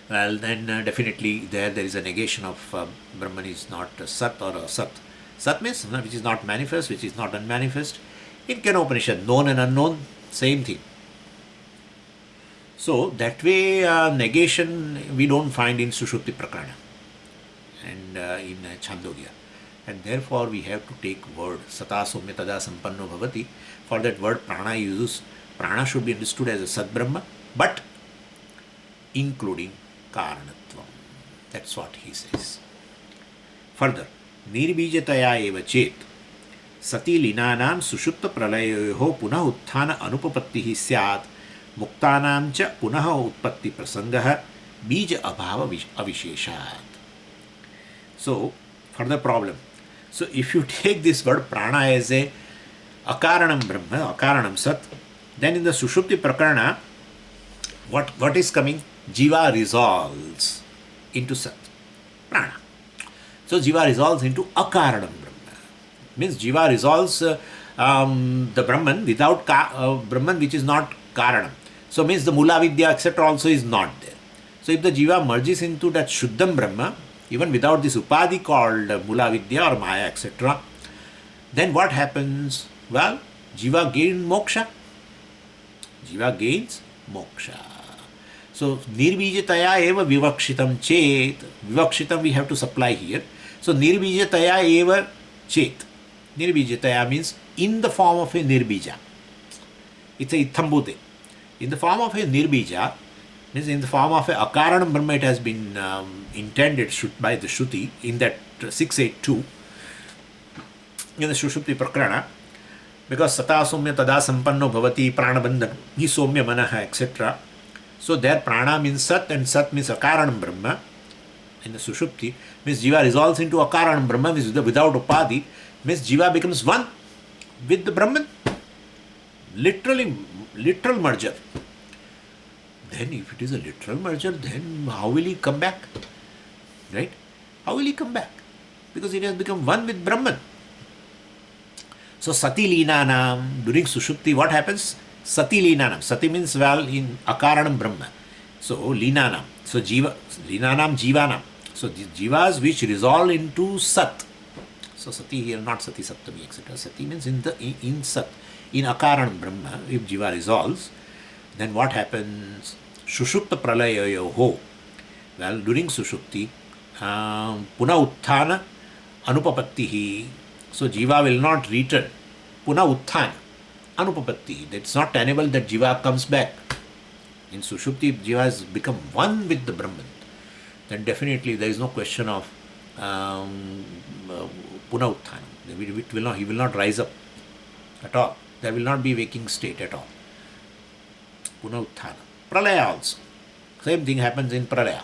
Well, then definitely there is a negation of Brahman is not Sat or Asat. Sat means which is not manifest, which is not unmanifest. In Kena Upanishad, known and unknown, same thing. So that way negation we don't find in Sushupti Prakarana and in Chāndogya. And therefore we have to take word Sata Somya Tada Sampanno Bhavati. For that word Prāṇa uses. Prāṇa should be understood as a Sat Brahma, but including Karanatvam. That's what he says. Further, Nirbijataya eva chet sati linanam sushupta pralayoho punah utthana anupapattihi syat muktanam cha punah utpatti prasangaha bija abhava avisheshat. So, further problem. So, if you take this word Prāṇa as a akaranam Brahma, akaranam Sat, then in the Sushupti Prakarana, what is coming? Jiva resolves into Sat, Prāṇa. So Jiva resolves into akaranam Brahma. Means Jiva resolves the Brahman without Brahman which is not Karanam. So means the Mula Vidya, etc. also is not there. So if the Jiva merges into that Shuddham Brahma, even without this Upadhi called Mula Vidya or Maya, etc., then what happens? Well, Jiva gains moksha. Jiva gains moksha. So nirbijataya eva vivakshitam chet. Vivakshitam we have to supply here. So nirbijataya eva chet. Nirbijataya means in the form of a nirbija. It's a ithambute. In the form of a nirbija, means in the form of a kāraṇa-brahman, it has been intended by the Śruti in that 682 in the Sushupti Prakarana, because Sata Somya Tada Sampanno Bhavati Prāṇa-bandhan Hi Somya Manaha etc. So there Prāṇa means Sat and Sat means kāraṇa-brahman. In the Sushupti means Jiva resolves into kāraṇa-brahman, means without Upadhi, means Jiva becomes one with the Brahman. Literal merger. Then if it is a literal merger, then how will he come back? Right? How will he come back? Because it has become one with Brahman. So Sati Linanam, during Sushupti, what happens? Sati Linanam. Sati means in Akaranam-brahman. So Linanam. So Jiva, Linanam Jivanam. So the Jivas which resolve into Sat. So Sati here, not Sati Saptami, etc. Sati means in Sat. In Akaranam-brahman, if Jiva resolves, then what happens? Sushupta Pralayayoho. Well, during Sushupti, Puna Utthana Anupapattihi. So Jiva will not return. Puna Utthana Anupapattihi. That's not tenable that Jiva comes back. In Sushupti, if Jiva has become one with the Brahman, then definitely there is no question of Puna Utthana. He will not rise up at all. There will not be waking state at all. Puna Utthana. Pralaya also. Same thing happens in Pralaya.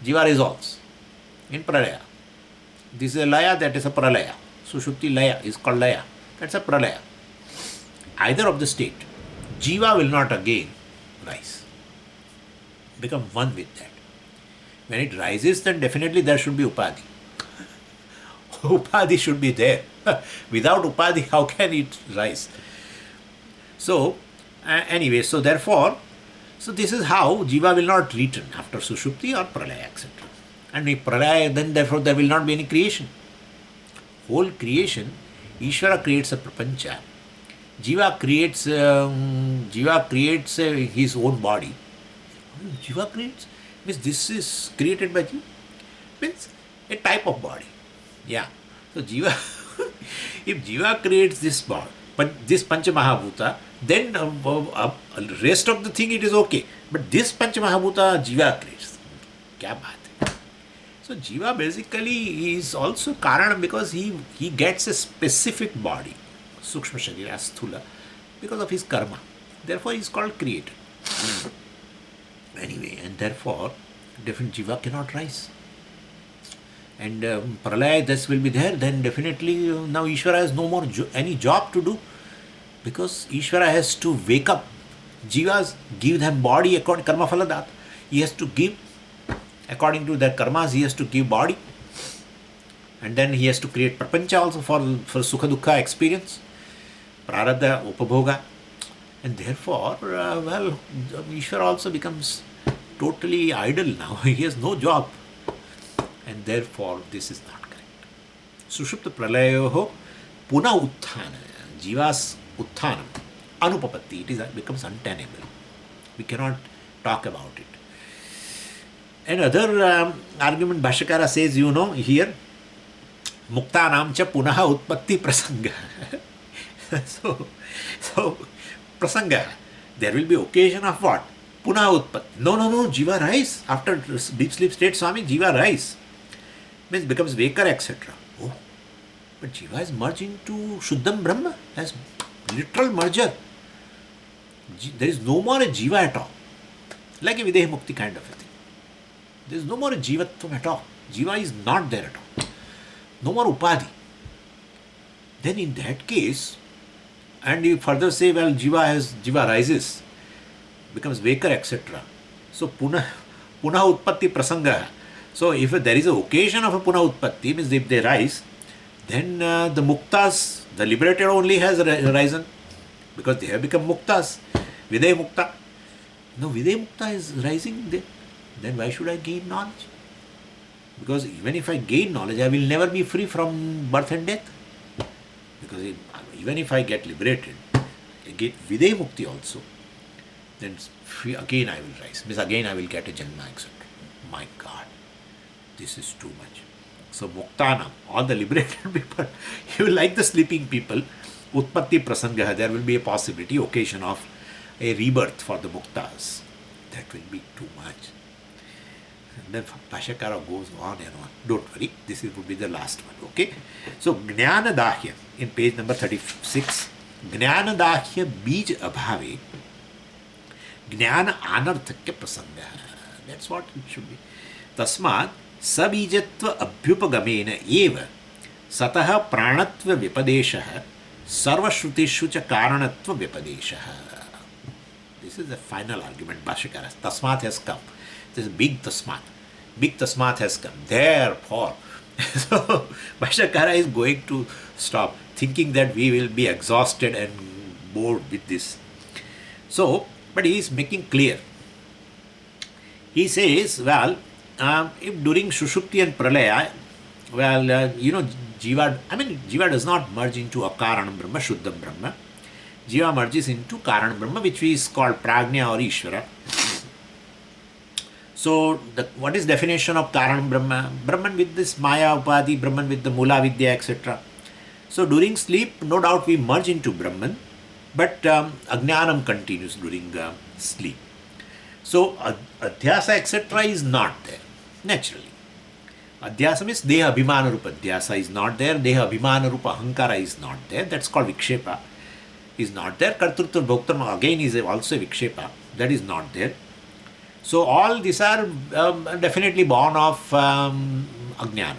Jiva resolves in Pralaya. This is a Laya, that is a Pralaya. Sushupti Laya is called Laya. That's a Pralaya. Either of the state, Jiva will not again rise. Become one with that. When it rises, then definitely there should be Upadhi. Upadhi should be there. Without Upadhi, how can it rise? So, anyway, so therefore, so this is how Jiva will not return after Sushupti or Pralaya, etc. And if Pralaya, then therefore there will not be any creation. Whole creation, Īśvara creates a prapancha. Jiva creates his own body. Jiva creates? Means this is created by Jiva? Means a type of body. Yeah. So Jiva, if Jiva creates this body, but this Pancha Mahabhuta, then rest of the thing it is okay. But this Pancha Mahabhuta Jiva creates. Kya baat hai? So Jiva basically is also Karana because he gets a specific body, Sukshma Sharira, Sthula, because of his karma. Therefore he is called creator. Anyway, and therefore different Jiva cannot rise. And Pralaya, this will be there, then definitely now Īśvara has no more any job to do, because Īśvara has to wake up. Jivas give them body according to karma phaladat. He has to give according to their karmas, he has to give body, and then he has to create prapancha also for sukha dukkha experience, prarabdha, upabhoga, and therefore Īśvara also becomes totally idle now. He has no job, and therefore this is not correct. Sushupta pralayoho puna utthana, Jiva's utthanam, anupapatti, it becomes untenable. We cannot talk about it. Another argument Bhashyakara says, here, muktanam cha punaha utpatti prasanga. so prasanga, there will be occasion of what? Punaha utpatti. No, Jiva rise. After deep sleep state, Swami, Jiva rise. Means becomes Vekar, etc. Oh, but Jiva is merged into Shuddham Brahma as literal merger. There is no more a Jiva at all. Like a Videha Mukti kind of a thing. There is no more a Jivatvam at all. Jiva is not there at all. No more Upadhi. Then in that case, and you further say, well, Jiva rises, becomes Vekar, etc. So Puna Utpatti Prasanga. So if there is an occasion of a Puna Utpatti, means if they rise, then the Muktas, the liberated only has risen, because they have become Muktas. Videha Mukta. No, Videha Mukta is rising there. Then why should I gain knowledge? Because even if I gain knowledge, I will never be free from birth and death. Because even if I get liberated, I get Videha Mukti also, then again I will rise. Means again I will get a janma, etc. My God, this is too much. So Muktanam, all the liberated people, you like the sleeping people, Utpatti Prasangaha, there will be a possibility, occasion of a rebirth for the Muktas. That will be too much. And then Bhashyakara goes on and on. Don't worry, this would be the last one. Okay? So Jnana Dahya, in page number 36, Jnana Dahya Bij Abhave, Jnana Anarthakya Prasangaha. That's what it should be. Tasmat Sabijatva Abhyupagamena Eva Sataha Pranatva Vipadeshaha Sarvashrutishu cha Karanatva Vipadeshaha. This is the final argument. Bhashyakara. Tasmat has come. This is big Tasmat. Big Tasmat has come. Therefore. So Bhashyakara is going to stop, thinking that we will be exhausted and bored with this. So, but he is making clear. He says, well, if during Sushupti and Pralaya, well, Jiva does not merge into kāraṇa-brahman, Shuddham Brahma. Jiva merges into kāraṇa-brahman, which is called Prājña or īśvara. So, what is definition of kāraṇa-brahman? Brahman with this Maya Upadhi, Brahman with the Mula Vidya, etc. So, during sleep, no doubt we merge into Brahman, but Ajnanam continues during sleep. So, Adhyasa, etc. is not there, naturally. Adhyasa means Deha Abhimana Rupa Adhyasa is not there, Deha Abhimana Rupa Ahankara is not there, that's called Vikshepa, is not there. Kartrutva Bhoktarma again is also Vikshepa, that is not there. So, all these are definitely born of Ajnanam.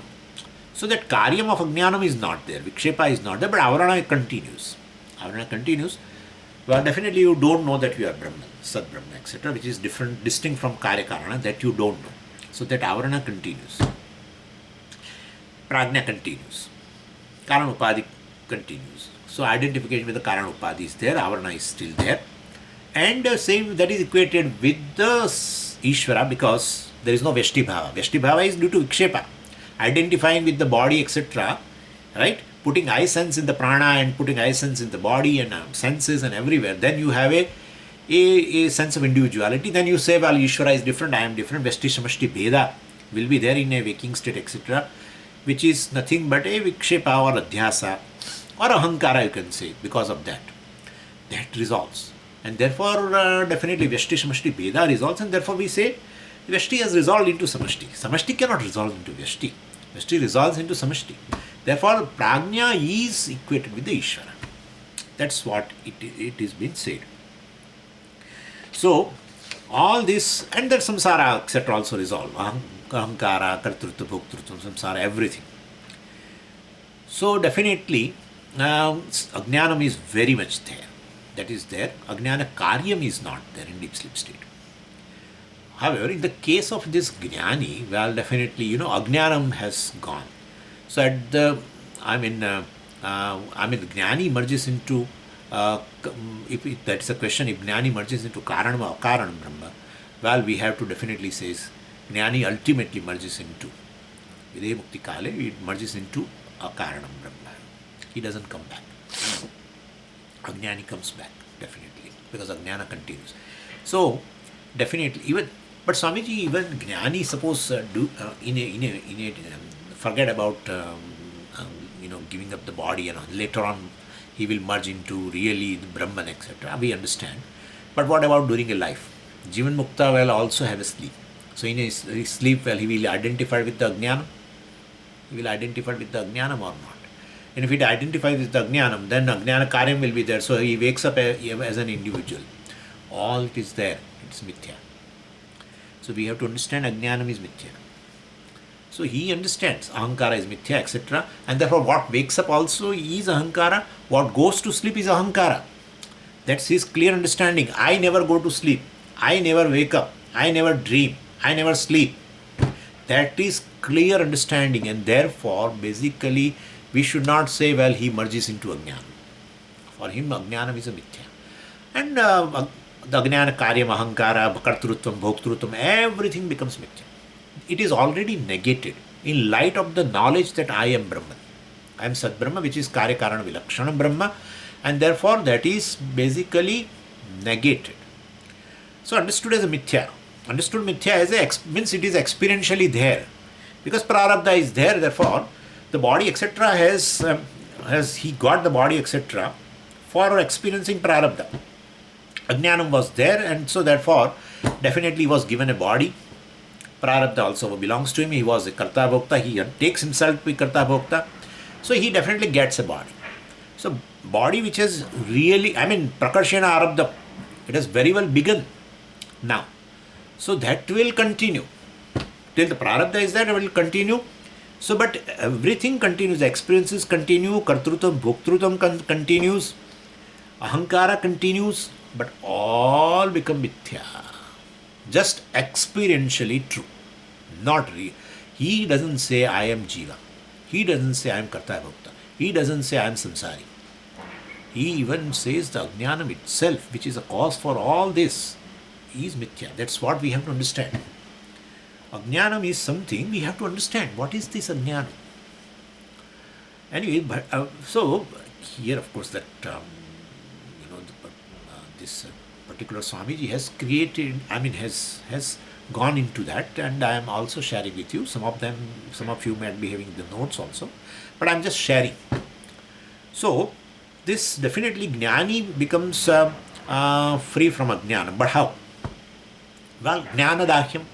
So, that Karyam of Ajnanam is not there, Vikshepa is not there, but Avarana continues. Avarana continues. Well, definitely you don't know that you are Brahman, Sad Brahman, etc., which is different, distinct from Karya-Karana, that you don't know. So that Avarana continues. Prāṇa continues. Kāraṇa-Upadhi continues. So identification with the Kāraṇa-Upadhi is there, Avarana is still there. And same, that is equated with the īśvara, because there is no Vyashti Bhava. Vyashti Bhava is due to Vikshepa. Identifying with the body, etc., right? Putting I sense in the prana and putting I sense in the body and senses and everywhere, then you have a sense of individuality. Then you say, well, īśvara is different, I am different, Vyashti Samashti Bheda will be there in a waking state, etc., which is nothing but a Vikshepa or Adhyasa or Ahankara, you can say, because of that. That resolves. And therefore, definitely Vyashti Samashti Bheda resolves, and therefore we say Vyashti has resolved into Samashti. Samashti cannot resolve into Vyashti. Vyashti resolves into Samashti. Therefore, Prāṇa is equated with the īśvara. That's what it is being said. So, all this, and that samsara, etc. also resolve. Ahankara, kartrutva, bhoktrutva, samsara, everything. So, definitely, Ajnanam is very much there. That is there. Ajnana-karyam is not there in deep sleep state. However, in the case of this Jnani, well, definitely, Ajnanam has gone. So at the, Jnani merges into, if that's a question, if Jnani merges into kāraṇa-brahman, well, we have to definitely say, Jnani ultimately merges into, Vidhe Mukti Kale, it merges into kāraṇa-brahman. He doesn't come back. Ajnani comes back, definitely, because Ajnana continues. So, definitely, but Swamiji, even Jnani, suppose, forget about giving up the body, and later on he will merge into really the Brahman, etc. We understand. But what about during a life? Jivan Mukta will also have a sleep. So in his sleep, well, he will identify with the Ajnanam. He will identify with the Ajnanam or not. And if it identifies with the Ajnanam, then Ajnana Karyam will be there. So he wakes up as an individual. All it is there. It's Mithya. So we have to understand Ajnanam is Mithya. So he understands Ahankara is Mithya, etc. And therefore what wakes up also is Ahankara. What goes to sleep is Ahankara. That's his clear understanding. I never go to sleep. I never wake up. I never dream. I never sleep. That is clear understanding, and therefore basically we should not say, well, he merges into Ajnana. For him, Ajnanam is a Mithya. And the Ajnana Karyam, Ahankara, Kartrutvam, Bhoktrutvam, everything becomes Mithya. It is already negated in light of the knowledge that I am Brahman. I am Sad Brahma, which is Karya Karana Vilakshana Brahma, and therefore that is basically negated. So understood as a mithya. Understood mithya as means it is experientially there. Because prarabdha is there, therefore the body etc. has he got the body etc. for experiencing prarabdha. Ajnanam was there, and so therefore definitely he was given a body. Prarabdha also belongs to him. He was a karta bhokta. He takes himself to be karta bhokta. So he definitely gets a body. So body which is really, prakarshena arabdha, it has very well begun now. So that will continue. Till the prarabdha is there, it will continue. So but everything continues. The experiences continue. Kartrutvam, bhoktrutvam continues. Ahankara continues. But all become mithya. Just experientially true. Not real. He doesn't say I am jiva. He doesn't say I am karta bhokta. He doesn't say I am samsari. He even says the ajnanam itself, which is a cause for all this, is mithya. That's what we have to understand. Ajnanam is something we have to understand. What is this ajnanam? Anyway, so here of course that this particular Swamiji has created, has gone into that, and I am also sharing with you. Some of you might be having the notes also, but I am just sharing. So this definitely jnani becomes free from ajnana. But how? Well, jnana dahyam.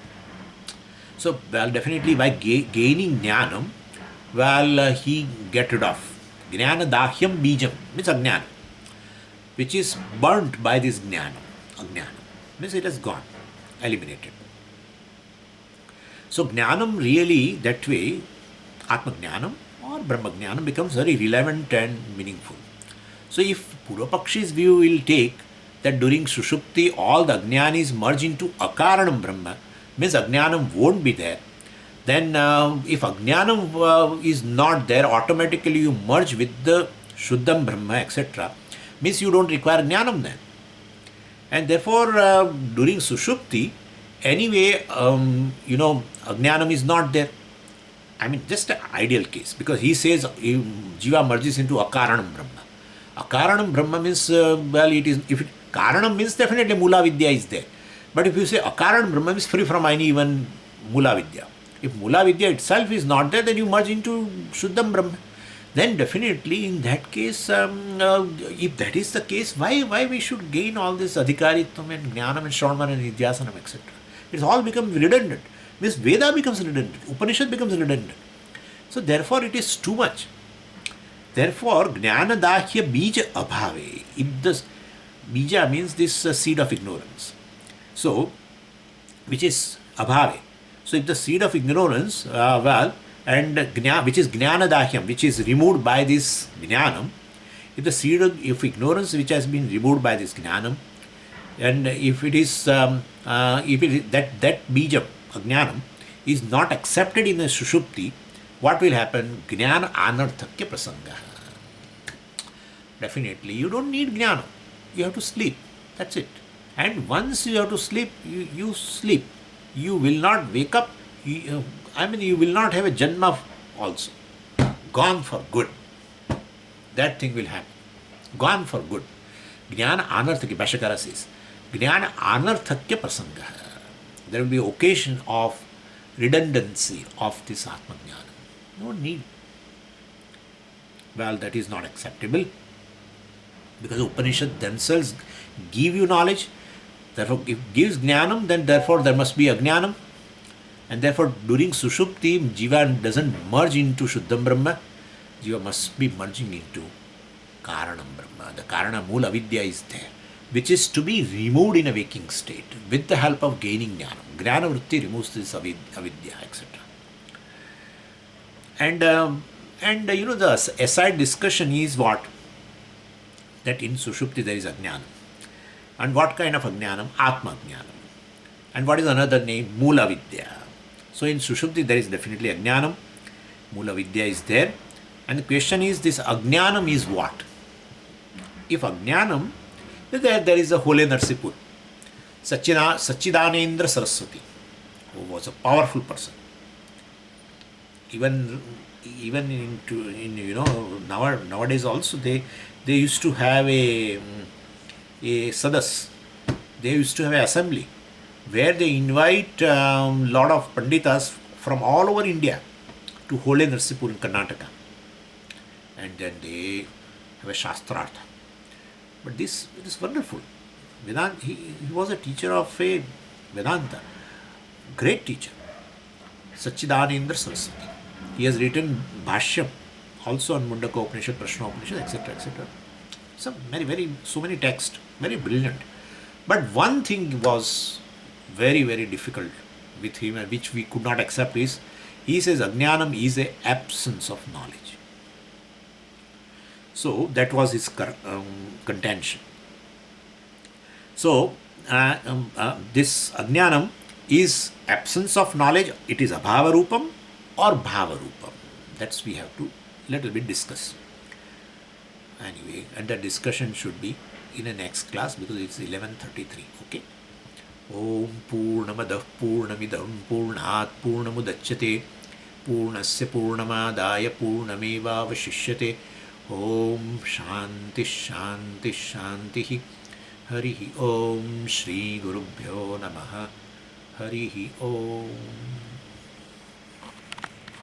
So, well, definitely by gaining jnanam, well, he get rid of jnana dahyam bijam, means ajnana, which is burnt by this jnana. Ajnana means it has gone, eliminated. So jnanam really that way, ātma-jñānam or brahma-jñānam becomes very relevant and meaningful. So if Purvapakshi's view will take that during Sushupti all the ajnanis merge into akaranam-brahma, means ajnanam won't be there, then if ajnanam is not there, automatically you merge with the Shuddham Brahma, etc., means you don't require jnanam then. And therefore, during Sushupti, anyway, ajnanam is not there. Just an ideal case, because he says Jiva merges into akaranam Brahma. Akaranam Brahma means, Karanam means definitely Mula Vidya is there. But if you say Akaranam Brahma is free from any even Mula Vidya. If Mula Vidya itself is not there, then you merge into Shuddham Brahma. Then definitely in that case, if that is the case, why we should gain all this adhikaritvam and jnanam and shravanam and nidhyasanam, etc. It's all become redundant. Means Veda becomes redundant, Upanishad becomes redundant. So therefore it is too much. Therefore, jnana dahya bija abhave. If the bija means this seed of ignorance. So, which is abhave. So if the seed of ignorance, and which is jnana dahyam, which is removed by this jnanam, if the seed of ignorance which has been removed by this jnanam, and if it is that bijam, ajnanam, is not accepted in the sushupti, what will happen? Jnana anarthakya prasanga. Definitely, you don't need jnana. You have to sleep. That's it. And once you have to sleep, you sleep. You will not wake up. You will not have a janma also. Gone for good. That thing will happen. Gone for good. Jnana anarthakya, Bhashakara says. Jnana anarthakya prasanga. There will be occasion of redundancy of this ātma-jñāna. No need. Well, that is not acceptable. Because Upanishad themselves give you knowledge. Therefore, if it gives jnanam, then therefore there must be ajnanam. And therefore, during Sushupti, Jiva doesn't merge into Shuddham Brahma. Jiva must be merging into Karanam Brahma. The Karana Mula Avidya is there, which is to be removed in a waking state with the help of gaining jnanam. Jnana vritti removes this avidya, etc. And the aside discussion is what? That in Sushupti there is ajnanam. And what kind of ajnanam? Ātma-jñāna. And what is another name? Mula Vidya. So in Sushupti there is definitely ajnanam. Mula Vidya is there. And the question is, this ajnanam is what? If ajnanam, there is a Hole Narsipur. Sachidanendra Saraswati, who was a powerful person. Even nowadays also they used to have a sadas, they used to have an assembly where they invite lot of panditas from all over India to Hole Narsipur in Karnataka. And then they have a Shastrartha. But this it is wonderful. Vedanta, he was a teacher of a Vedanta, great teacher. Sachidanandra Saraswati. He has written Bhashyam also on Mandukya Upaniṣad, Prāṇa Upaniṣad, etc. etc. So many texts, very brilliant. But one thing was very, very difficult with him and which we could not accept is, he says Ajnanam is a absence of knowledge. So that was his contention. So this Ajnanam is absence of knowledge. It is abhava rupam or bhava rupam. That's we have to little bit discuss. Anyway, and the discussion should be in the next class because it's 11:33. Okay. Om Purnamadah Purnamidam Purnat Purnamudachyate Purnasya Purnamadaya Purnamevavashishyate. Om Shanti Shanti Shanti. Harihi Om Shri Gurubhyo Namaha. Harihi Om.